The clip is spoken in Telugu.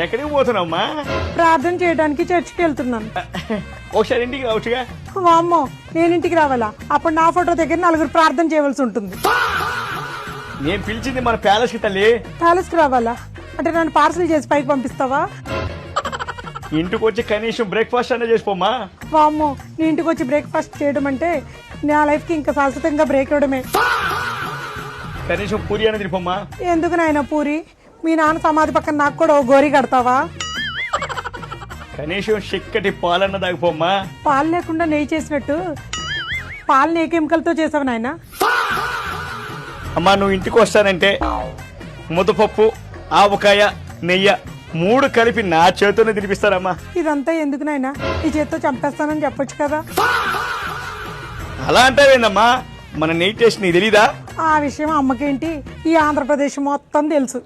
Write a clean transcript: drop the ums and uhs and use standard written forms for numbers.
ఎక్కడికి పోతున్నావమ్మా? ప్రార్థన చేయడానికి చర్చికి వెళ్తున్నాను. ఒకసారి ఇంటికి రావచ్చుగా. వామ్మో, నేను ఇంటికి రావాలా? అప్పుడు నా ఫోటో దగ్గర నలుగురు ప్రార్థన చేయవలసి ఉంటుంది. నేను పిలిచింది మన ప్యాలెస్ కి తల్లి. ప్యాలెస్ కి రావాలా అంటే నన్ను పార్సల్ చేసి పైకి పంపిస్తావా? ఇంటికి వచ్చి కనీసం బ్రేక్ఫాస్ట్ అనే చేసిపోమ్మా. వామ్మో, నీ ఇంటికి వచ్చి బ్రేక్ఫాస్ట్ చేయడం అంటే నా లైఫ్ కి ఇంకా శాశ్వతంగా బ్రేక్ ఇవ్వడమే. కనీసం పూరి అనేది తినిపోమ్మా. ఎందుకు నాయన పూరి? మీ నాన్న సమాధి పక్కన నాకు కూడా ఓ గోరి కడతావా? కనీసం చిక్కటి పాలన్న తాగిపోమ్మా. పాలు లేకుండా నెయ్యి చేసినట్టు పాలని ఏ కెమికల్తో చేసావు నాయన? అమ్మా, నువ్వు ఇంటికి వస్తానంటే ముద్దపప్పు, ఆవకాయ, నెయ్యి 3 కలిపి నా చేతితోనే తినిపిస్తారమ్మా. ఇదంతా ఎందుకు నాయన? ఈ చేత్తో చంపేస్తానని చెప్పొచ్చు కదా. అలా అంటావేందమ్మా? మన నెయ్యి టేస్ట్ నీకు తెలీదా? ఆ విషయం అమ్మకేంటి, ఈ ఆంధ్రప్రదేశ్ మొత్తం తెలుసు.